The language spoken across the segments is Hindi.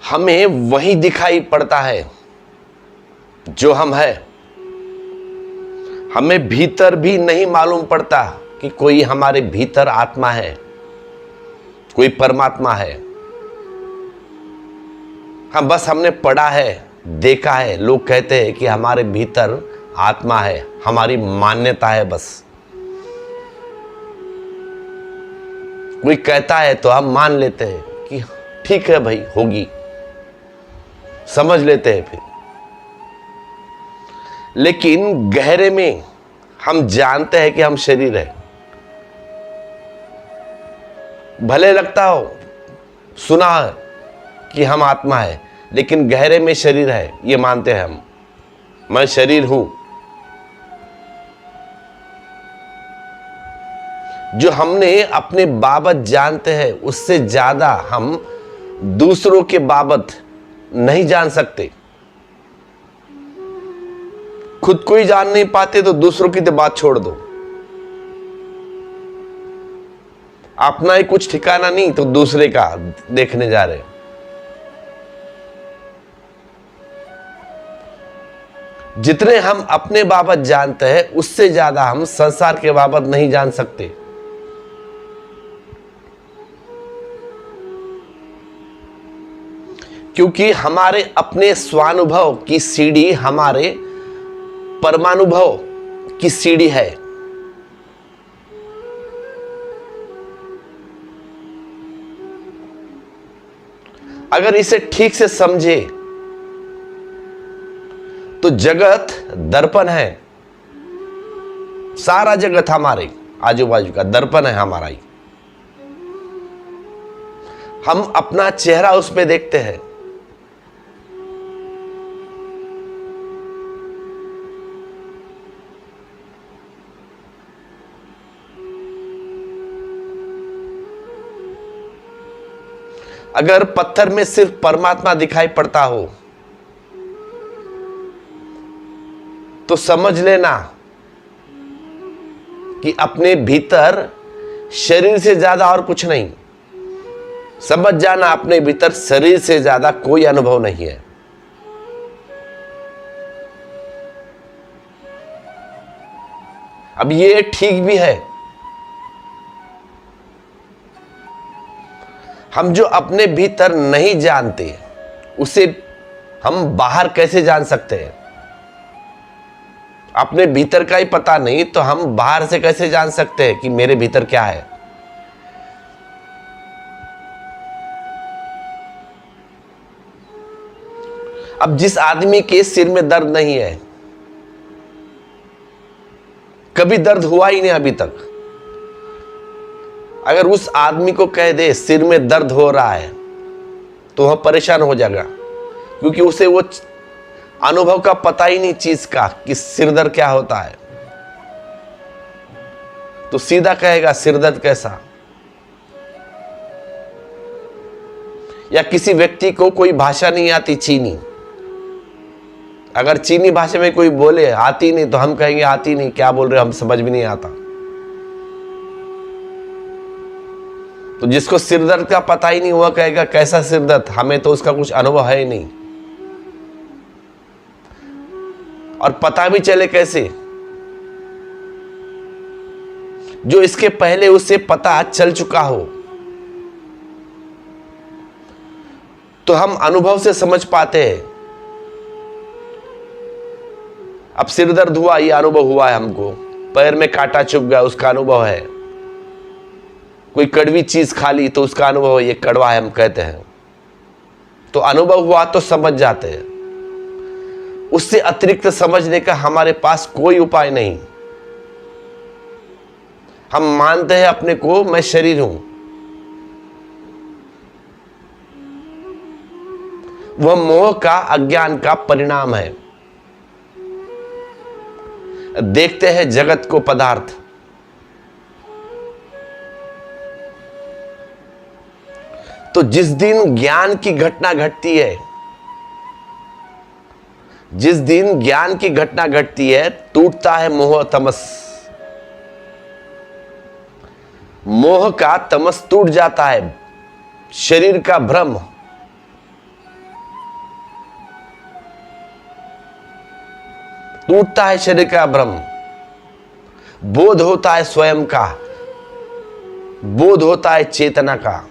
हमें वही दिखाई पड़ता है जो हम है। हमें भीतर भी नहीं मालूम पड़ता कि कोई हमारे भीतर आत्मा है, कोई परमात्मा है। हम बस हमने पढ़ा है, देखा है, लोग कहते हैं कि हमारे भीतर आत्मा है, हमारी मान्यता है। बस कोई कहता है तो हम मान लेते हैं कि ठीक है भाई, होगी, समझ लेते हैं फिर। लेकिन गहरे में हम जानते हैं कि हम शरीर है। भले लगता हो, सुना है कि हम आत्मा है, लेकिन गहरे में शरीर है, ये मानते हैं हम। मैं शरीर हूं। जो हमने अपने बाबत जानते हैं, उससे ज्यादा हम दूसरों के बाबत नहीं जान सकते। खुद को ही जान नहीं पाते तो दूसरों की तो बात छोड़ दो। अपना ही कुछ ठिकाना नहीं तो दूसरे का देखने जा रहे। जितने हम अपने बाबत जानते हैं, उससे ज्यादा हम संसार के बाबत नहीं जान सकते। क्योंकि हमारे अपने स्वानुभव की सीढ़ी हमारे परमानुभव की सीढ़ी है। अगर इसे ठीक से समझे तो जगत दर्पण है। सारा जगत हमारे आजू बाजू का दर्पण है हमारा ही। हम अपना चेहरा उसमें देखते हैं। अगर पत्थर में सिर्फ परमात्मा दिखाई पड़ता हो तो समझ लेना कि अपने भीतर शरीर से ज्यादा और कुछ नहीं। समझ जाना, अपने भीतर शरीर से ज्यादा कोई अनुभव नहीं है। अब ये ठीक भी है। हम जो अपने भीतर नहीं जानते, उसे हम बाहर कैसे जान सकते हैं? अपने भीतर का ही पता नहीं तो हम बाहर से कैसे जान सकते हैं कि मेरे भीतर क्या है? अब जिस आदमी के सिर में दर्द नहीं है, कभी दर्द हुआ ही नहीं अभी तक, अगर उस आदमी को कह दे सिर में दर्द हो रहा है तो वह परेशान हो जाएगा। क्योंकि उसे वो अनुभव का पता ही नहीं चीज का कि सिर दर्द क्या होता है। तो सीधा कहेगा सिर दर्द कैसा। या किसी व्यक्ति को कोई भाषा नहीं आती, चीनी, अगर चीनी भाषा में कोई बोले आती नहीं तो हम कहेंगे आती नहीं, क्या बोल रहे, हम समझ भी नहीं आता। तो जिसको सिर दर्द का पता ही नहीं, वह कहेगा कैसा सिर दर्द, हमें तो उसका कुछ अनुभव है ही नहीं। और पता भी चले कैसे? जो इसके पहले उससे पता चल चुका हो तो हम अनुभव से समझ पाते हैं। अब सिर दर्द हुआ, ये अनुभव हुआ है हमको। पैर में कांटा चुभ गया, उसका अनुभव है। कोई कड़वी चीज खा ली तो उसका अनुभव, ये कड़वा है हम कहते हैं। तो अनुभव हुआ तो समझ जाते हैं। उससे अतिरिक्त समझने का हमारे पास कोई उपाय नहीं। हम मानते हैं अपने को मैं शरीर हूं। वह मोह का, अज्ञान का परिणाम है। देखते हैं जगत को पदार्थ। तो जिस दिन ज्ञान की घटना घटती है, जिस दिन ज्ञान की घटना घटती है, टूटता है मोह तमस। मोह का तमस टूट जाता है। शरीर का भ्रम टूटता है शरीर का भ्रम, बोध होता है स्वयं का, बोध होता है चेतना का,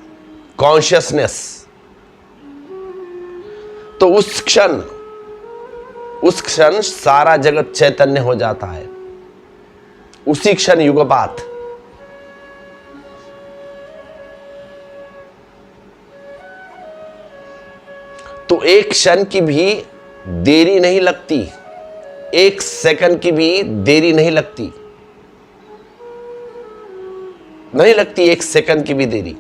कॉन्शियसनेस। तो उस क्षण सारा जगत चैतन्य हो जाता है, उसी क्षण युगपात। तो एक क्षण की भी देरी नहीं लगती, एक सेकंड की भी देरी नहीं लगती, नहीं लगती एक सेकंड की भी देरी।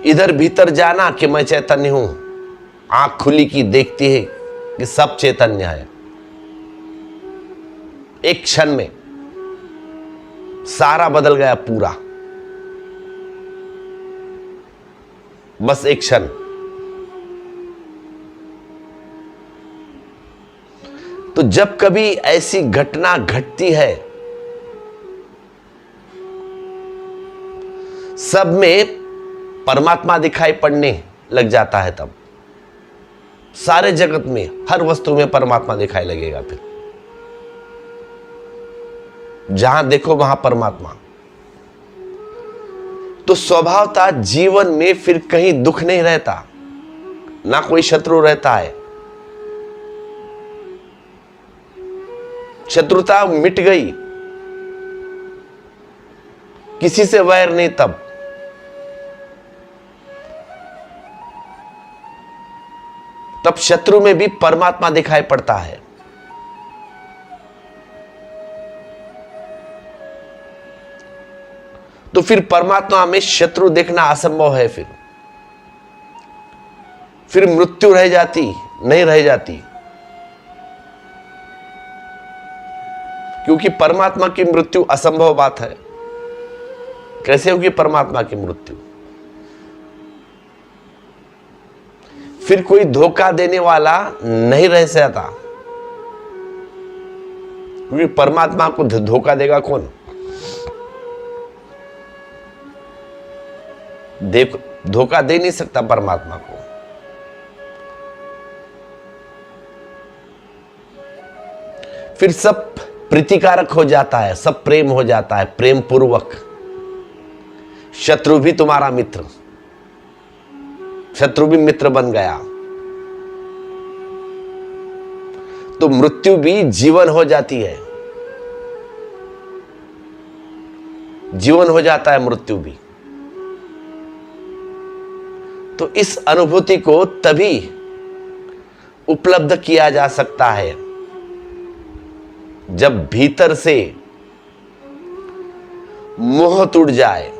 इधर भीतर जाना कि मैं चैतन्य हूं, आंख खुली की देखती है कि सब चैतन्य है। एक क्षण में सारा बदल गया पूरा, बस एक क्षण। तो जब कभी ऐसी घटना घटती है, सब में परमात्मा दिखाई पड़ने लग जाता है, तब सारे जगत में हर वस्तु में परमात्मा दिखाई लगेगा। फिर जहां देखो वहां परमात्मा। तो स्वभावतः जीवन में फिर कहीं दुख नहीं रहता, ना कोई शत्रु रहता है, शत्रुता मिट गई, किसी से वैर नहीं। तब शत्रु में भी परमात्मा दिखाई पड़ता है। तो फिर परमात्मा में शत्रु देखना असंभव है। फिर मृत्यु रह जाती नहीं, रह जाती, क्योंकि परमात्मा की मृत्यु असंभव बात है। कैसे होगी परमात्मा की मृत्यु? फिर कोई धोखा देने वाला नहीं रह सकता, क्योंकि परमात्मा को धोखा देगा कौन? धोखा दे नहीं सकता परमात्मा को। फिर सब प्रीतिकारक हो जाता है, सब प्रेम हो जाता है, प्रेम पूर्वक। शत्रु भी तुम्हारा मित्र, शत्रु भी मित्र बन गया। तो मृत्यु भी जीवन हो जाती है, जीवन हो जाता है मृत्यु भी। तो इस अनुभूति को तभी उपलब्ध किया जा सकता है जब भीतर से मोह टूट जाए।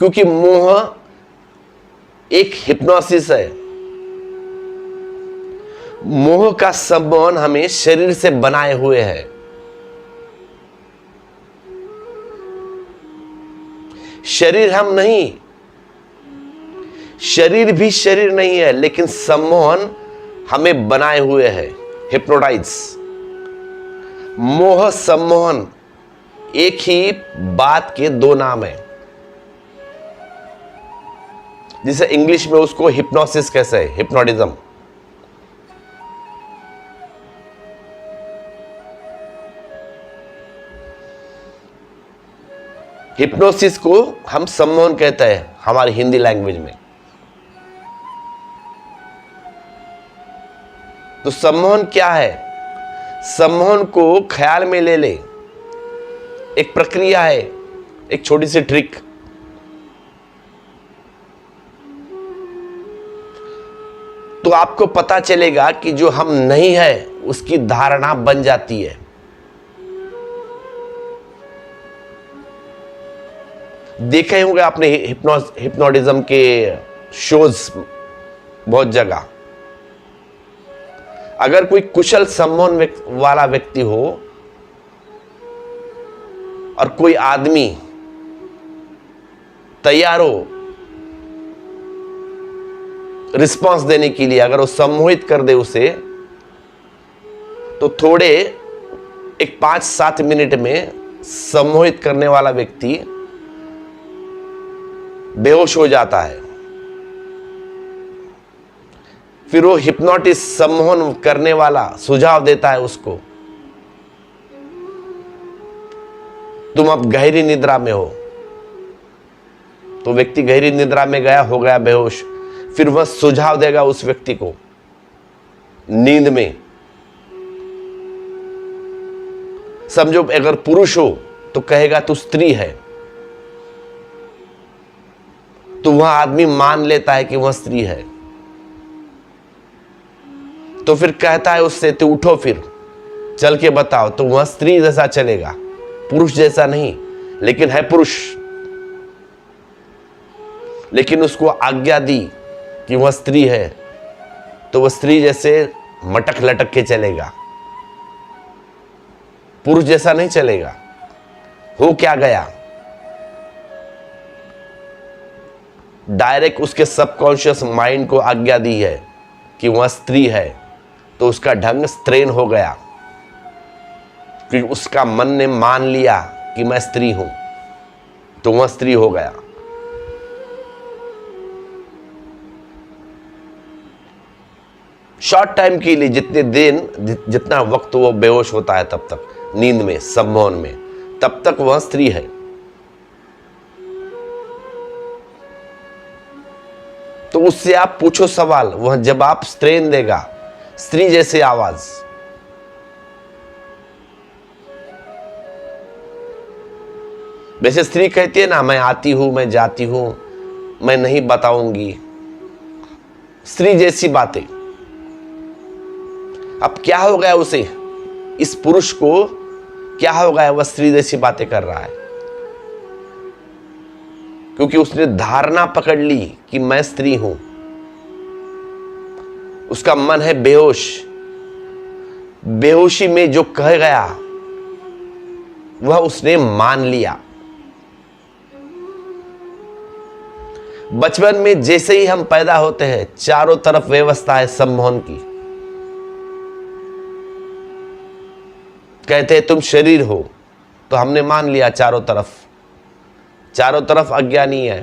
क्योंकि मोह एक हिप्नोसिस है। मोह का संबंध हमें शरीर से बनाए हुए है। शरीर हम नहीं, शरीर भी शरीर नहीं है, लेकिन सम्मोहन हमें बनाए हुए है, हिप्नोटाइज। मोह सम्मोहन एक ही बात के दो नाम है। जिसे इंग्लिश में उसको हिप्नोसिस कैसे है, हिप्नोटिज्म। हिप्नोसिस को हम सम्मोहन कहते हैं हमारी हिंदी लैंग्वेज में। तो सम्मोहन क्या है? सम्मोहन को ख्याल में ले ले, एक प्रक्रिया है, एक छोटी सी ट्रिक। तो आपको पता चलेगा कि जो हम नहीं है उसकी धारणा बन जाती है। देखे होंगे आपने हिप्नोटिज्म के शोज बहुत जगह। अगर कोई कुशल सम्मोहन वाला व्यक्ति हो और कोई आदमी तैयार हो रिस्पांस देने के लिए, अगर वो सम्मोहित कर दे उसे, तो थोड़े एक 5-7 मिनट में सम्मोहित करने वाला व्यक्ति बेहोश हो जाता है। फिर वो हिप्नोटिस्ट सम्मोहन करने वाला सुझाव देता है उसको, तुम अब गहरी निद्रा में हो। तो व्यक्ति गहरी निद्रा में गया, हो गया बेहोश। फिर वह सुझाव देगा उस व्यक्ति को नींद में, समझो अगर पुरुष हो तो कहेगा तू स्त्री है, तो वह आदमी मान लेता है कि वह स्त्री है। तो फिर कहता है उससे, तू उठो फिर चल के बताओ, तो वह स्त्री जैसा चलेगा, पुरुष जैसा नहीं, लेकिन है पुरुष। लेकिन उसको आज्ञा दी कि वह स्त्री है, तो वह स्त्री जैसे मटक लटक के चलेगा, पुरुष जैसा नहीं चलेगा। हो क्या गया, डायरेक्ट उसके सबकॉन्शियस माइंड को आज्ञा दी है कि वह स्त्री है, तो उसका ढंग स्त्रीण हो गया। फिर उसका मन ने मान लिया कि मैं स्त्री हूं, तो वह स्त्री हो गया। शॉर्ट टाइम के लिए, जितने दिन, जितना वक्त वो बेहोश होता है तब तक, नींद में, सम्मोहन में, तब तक वह स्त्री है। तो उससे आप पूछो सवाल, वह जवाब स्त्रीण देगा, स्त्री जैसे आवाज। वैसे स्त्री कहती है ना, मैं आती हूं, मैं जाती हूं, मैं नहीं बताऊंगी, स्त्री जैसी बातें। अब क्या हो गया उसे, इस पुरुष को क्या हो गया, वह स्त्री जैसी बातें कर रहा है, क्योंकि उसने धारणा पकड़ ली कि मैं स्त्री हूं। उसका मन है बेहोश, बेहोशी में जो कह गया वह उसने मान लिया। बचपन में जैसे ही हम पैदा होते हैं, चारों तरफ व्यवस्था है सम्मोहन की। कहते हैं तुम शरीर हो, तो हमने मान लिया चारों तरफ अज्ञानी है,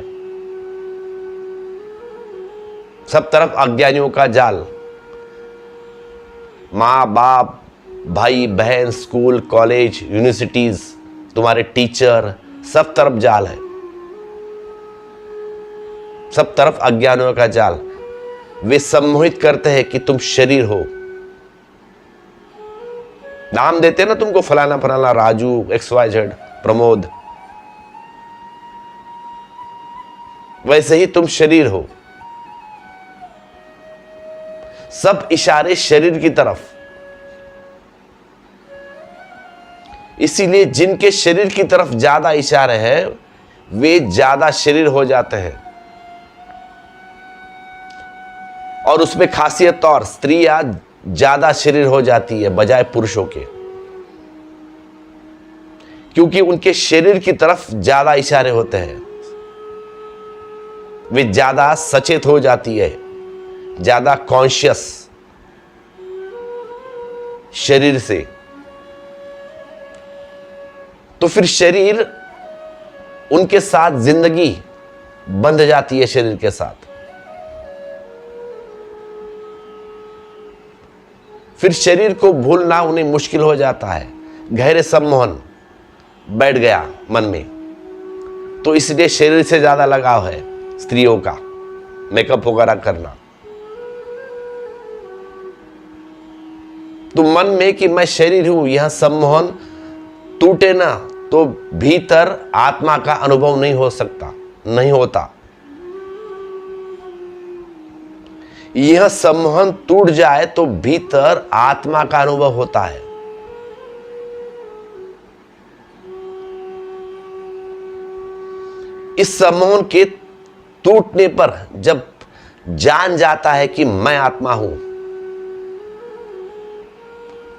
सब तरफ अज्ञानियों का जाल। माँ बाप, भाई बहन, स्कूल कॉलेज यूनिवर्सिटीज, तुम्हारे टीचर, सब तरफ जाल है, सब तरफ अज्ञानियों का जाल। वे सम्मोहित करते हैं कि तुम शरीर हो, नाम देते ना तुमको, फलाना फलाना, राजू, XYZ, प्रमोद। वैसे ही तुम शरीर हो, सब इशारे शरीर की तरफ। इसीलिए जिनके शरीर की तरफ ज्यादा इशारे हैं, वे ज्यादा शरीर हो जाते हैं। और उसमें खासियत और, स्त्रियां ज्यादा शरीर हो जाती है बजाय पुरुषों के, क्योंकि उनके शरीर की तरफ ज्यादा इशारे होते हैं। वे ज्यादा सचेत हो जाती है, ज्यादा कॉन्शियस शरीर से। तो फिर शरीर उनके साथ जिंदगी बंध जाती है, शरीर के साथ। फिर शरीर को भूलना उन्हें मुश्किल हो जाता है, गहरे सम्मोहन बैठ गया मन में। तो इसलिए शरीर से ज्यादा लगाव है स्त्रियों का, मेकअप वगैरह करना। तो मन में कि मैं शरीर हूं, यह सम्मोहन टूटे ना तो भीतर आत्मा का अनुभव नहीं हो सकता, नहीं होता। यह सम्मोहन टूट जाए तो भीतर आत्मा का अनुभव होता है। इस सम्मोहन के टूटने पर जब जान जाता है कि मैं आत्मा हूं,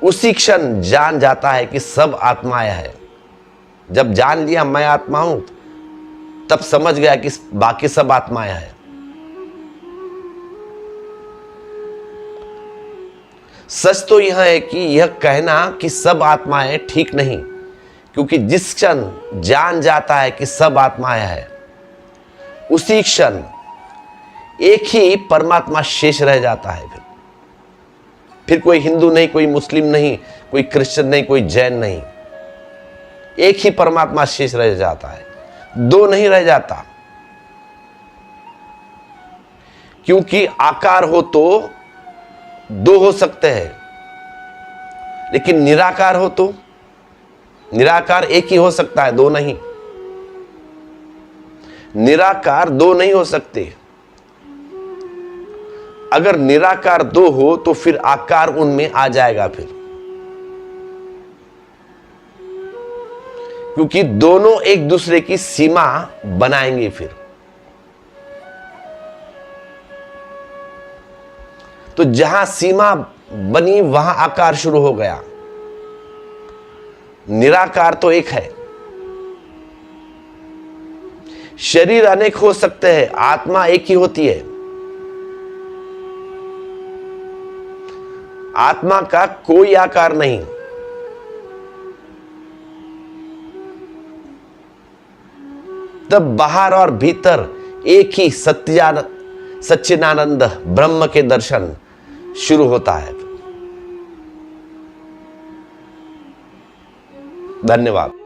उसी क्षण जान जाता है कि सब आत्माएं हैं। जब जान लिया मैं आत्मा हूं, तब समझ गया कि बाकी सब आत्माएं हैं। सच तो यह है कि यह कहना कि सब आत्माएं ठीक नहीं, क्योंकि जिस क्षण जान जाता है कि सब आत्माएं हैं, उसी क्षण एक ही परमात्मा शेष रह जाता है। फिर कोई हिंदू नहीं, कोई मुस्लिम नहीं, कोई क्रिश्चियन नहीं, कोई जैन नहीं, एक ही परमात्मा शेष रह जाता है, दो नहीं रह जाता। क्योंकि आकार हो तो दो हो सकते हैं, लेकिन निराकार हो तो निराकार एक ही हो सकता है, दो नहीं। निराकार दो नहीं हो सकते। अगर निराकार दो हो तो फिर आकार उनमें आ जाएगा फिर, क्योंकि दोनों एक दूसरे की सीमा बनाएंगे फिर। तो जहां सीमा बनी वहां आकार शुरू हो गया। निराकार तो एक है। शरीर अनेक हो सकते हैं, आत्मा एक ही होती है। आत्मा का कोई आकार नहीं। तब बाहर और भीतर एक ही सच्चिदानंद ब्रह्म के दर्शन शुरू होता है। धन्यवाद।